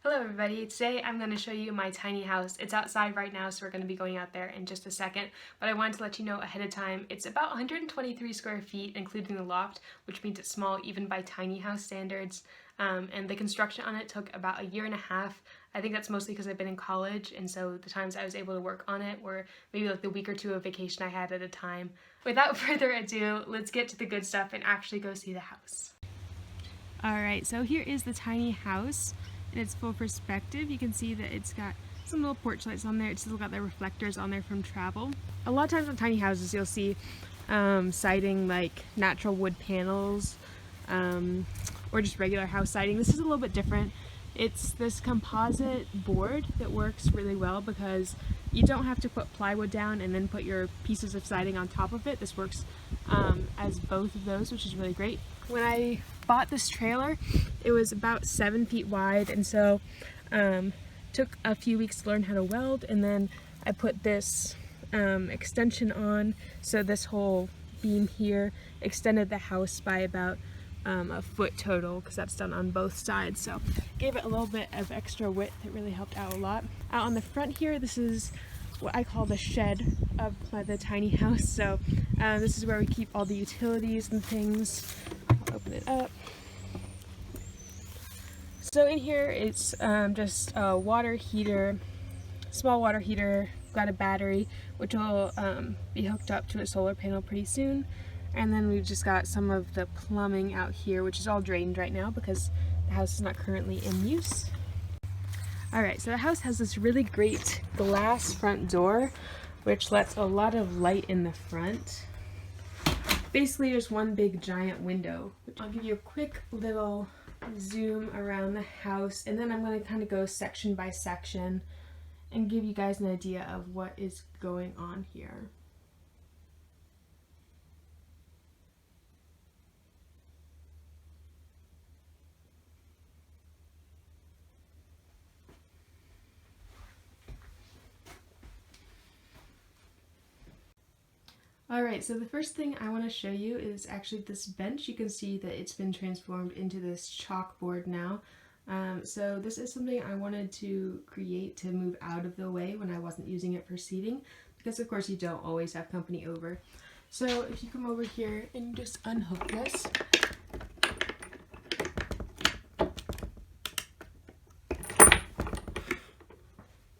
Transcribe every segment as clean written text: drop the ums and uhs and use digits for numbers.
Hello everybody, today I'm going to show you my tiny house. It's outside right now, so we're going to be going out there in just a second, but I wanted to let you know ahead of time. It's about 123 square feet, including the loft, which means it's small even by tiny house standards, and the construction on it took about a year and a half. I think that's mostly because I've been in college, and so the times I was able to work on it were maybe like the week or two of vacation I had at a time. Without further ado, let's get to the good stuff and actually go see the house. Alright, so here is the tiny house in its full perspective. You can see that it's got some little porch lights on there. It's still got the reflectors on there from travel. A lot of times on tiny houses you'll see siding like natural wood panels or just regular house siding. This is a little bit different. It's this composite board that works really well because you don't have to put plywood down and then put your pieces of siding on top of it. This works as both of those, which is really great. When I bought this trailer, it was about 7 feet wide, and so took a few weeks to learn how to weld, and then I put this extension on, so this whole beam here extended the house by about a foot total, because that's done on both sides, so gave it a little bit of extra width. It really helped out a lot. Out on the front here, this is what I call the shed of the tiny house, so this is where we keep all the utilities and things. I'll open it up. So in here it's just a water heater, small water heater, got a battery which will be hooked up to a solar panel pretty soon, and then we've just got some of the plumbing out here, which is all drained right now because the house is not currently in use. Alright, so the house has this really great glass front door which lets a lot of light in the front. Basically there's one big giant window. I'll give you a quick little zoom around the house, and then I'm going to kind of go section by section and give you guys an idea of what is going on here. Alright, so the first thing I want to show you is actually this bench. You can see that it's been transformed into this chalkboard now. So this is something I wanted to create to move out of the way when I wasn't using it for seating, because of course you don't always have company over. So if you come over here and just unhook this,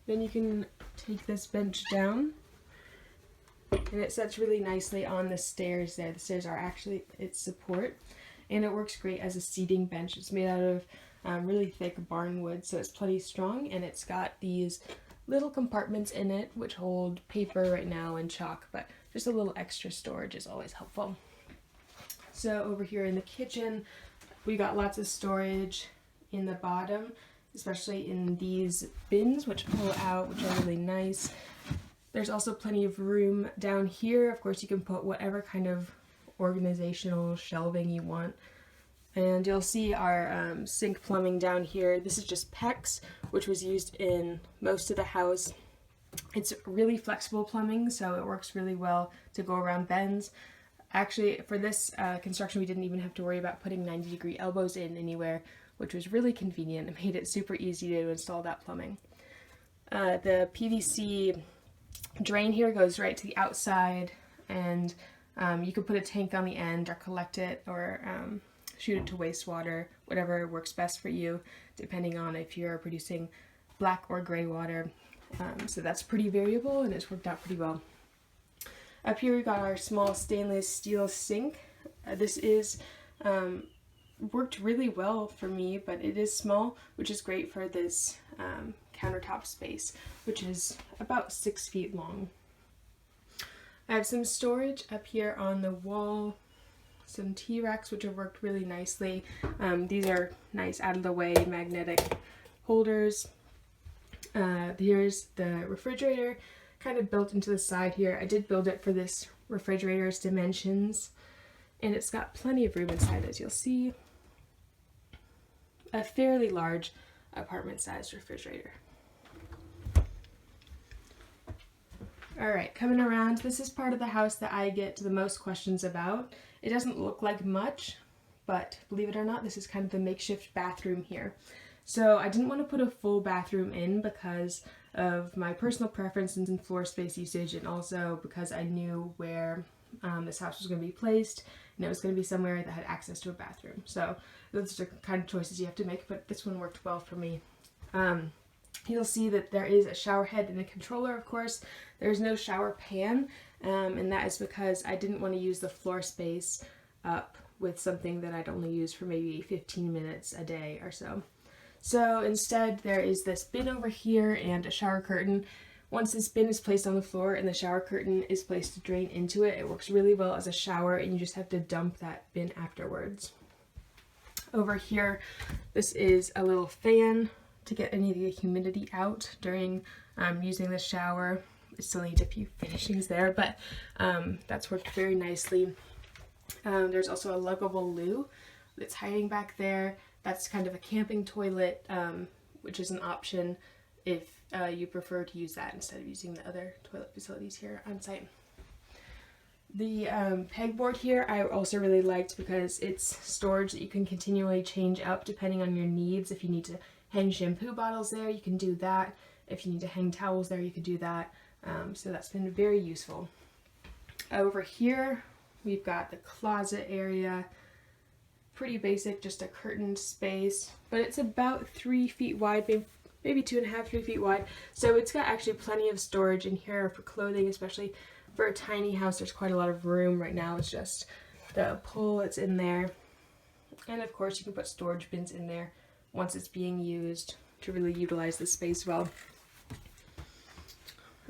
then you can take this bench down. And it sets really nicely on the stairs there. The stairs are actually its support, and it works great as a seating bench. It's made out of really thick barnwood, so it's plenty strong, and it's got these little compartments in it which hold paper right now and chalk, but just a little extra storage is always helpful. So over here in the kitchen, we got lots of storage in the bottom, especially in these bins which pull out, which are really nice. There's also plenty of room down here. Of course, you can put whatever kind of organizational shelving you want. And you'll see our sink plumbing down here. This is just PEX, which was used in most of the house. It's really flexible plumbing, so it works really well to go around bends. Actually, for this construction, we didn't even have to worry about putting 90-degree elbows in anywhere, which was really convenient. It made it super easy to install that plumbing. The PVC drain here goes right to the outside, and you could put a tank on the end or collect it or shoot it to wastewater, whatever works best for you, depending on if you're producing black or gray water. So that's pretty variable, and it's worked out pretty well. Up here we got our small stainless steel sink. This is worked really well for me, but it is small, which is great for this countertop space, which is about 6 feet long. I have some storage up here on the wall, some T-Rex which have worked really nicely. These are nice out of the way magnetic holders. Here's the refrigerator, kind of built into the side here. I did build it for this refrigerator's dimensions, and it's got plenty of room inside, as you'll see. A fairly large apartment-sized refrigerator. Alright, coming around, this is part of the house that I get the most questions about. It doesn't look like much, but believe it or not, this is kind of the makeshift bathroom here. So I didn't want to put a full bathroom in because of my personal preferences in floor space usage, and also because I knew where this house was going to be placed, and it was going to be somewhere that had access to a bathroom. So those are the kind of choices you have to make, but this one worked well for me. You'll see that there is a shower head and a controller, of course. There's no shower pan, and that is because I didn't want to use the floor space up with something that I'd only use for maybe 15 minutes a day or so. So instead, there is this bin over here and a shower curtain. Once this bin is placed on the floor and the shower curtain is placed to drain into it, it works really well as a shower, and you just have to dump that bin afterwards. Over here, this is a little fan to get any of the humidity out during using the shower. It still needs a few finishings there, but that's worked very nicely. There's also a luggable loo that's hiding back there. That's kind of a camping toilet, which is an option if you prefer to use that instead of using the other toilet facilities here on site. The pegboard here I also really liked because it's storage that you can continually change up depending on your needs. If you need to hang shampoo bottles there, you can do that. If you need to hang towels there, you could do that. So that's been very useful. Over here, we've got the closet area. Pretty basic, just a curtained space, but it's about 3 feet wide, maybe 2.5, 3 feet wide. So it's got actually plenty of storage in here for clothing, especially for a tiny house. There's quite a lot of room right now. It's just the pull that's in there. And of course you can put storage bins in there once it's being used to really utilize the space well.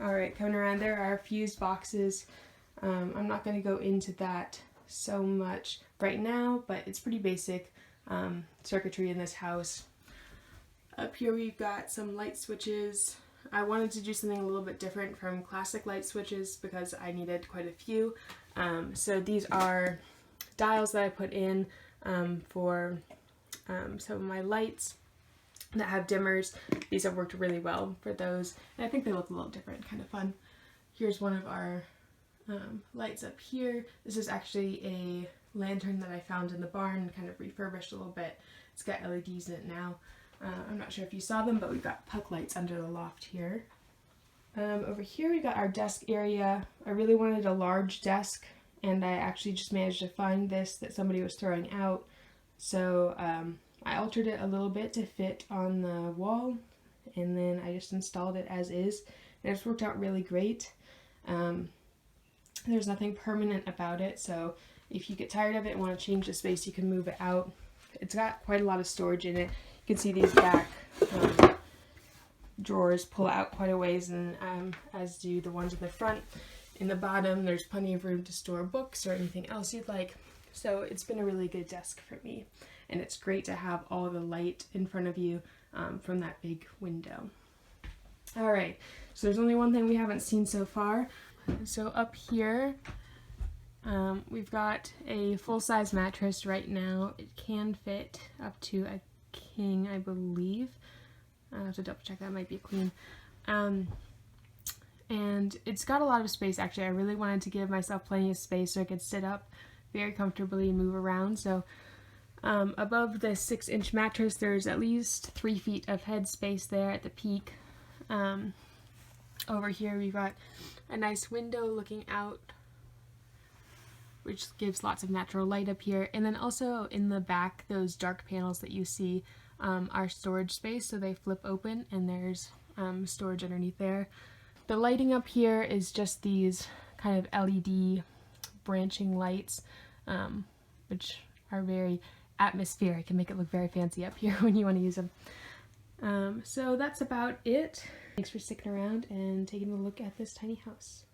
Alright, coming around, there are fused boxes. I'm not going to go into that so much right now, but it's pretty basic circuitry in this house. Up here we've got some light switches. I wanted to do something a little bit different from classic light switches because I needed quite a few. So these are dials that I put in for some of my lights that have dimmers. These have worked really well for those, and I think they look a little different, kind of fun. Here's one of our lights up here. This is actually a lantern that I found in the barn, kind of refurbished a little bit. It's got LEDs in it now. I'm not sure if you saw them, but we've got puck lights under the loft here. Over here we got our desk area. I really wanted a large desk, and I actually just managed to find this that somebody was throwing out. So I altered it a little bit to fit on the wall, and then I just installed it as is, and it's worked out really great. There's nothing permanent about it, so if you get tired of it and want to change the space, you can move it out. It's got quite a lot of storage in it. You can see these back drawers pull out quite a ways, and as do the ones in the front. In the bottom, there's plenty of room to store books or anything else you'd like. So it's been a really good desk for me, and it's great to have all the light in front of you from that big window. All right, so there's only one thing we haven't seen so far. So up here, we've got a full-size mattress right now. It can fit up to a king, I believe. I have to double check, that might be a queen. And it's got a lot of space, actually. I really wanted to give myself plenty of space so I could sit up very comfortably and move around. So above the 6-inch mattress, there's at least 3 feet of head space there at the peak. Over here we've got a nice window looking out, which gives lots of natural light up here. And then also in the back, those dark panels that you see are storage space, so they flip open and there's storage underneath there. The lighting up here is just these kind of LED branching lights, which are very atmospheric and make it look very fancy up here when you want to use them. So that's about it. Thanks for sticking around and taking a look at this tiny house.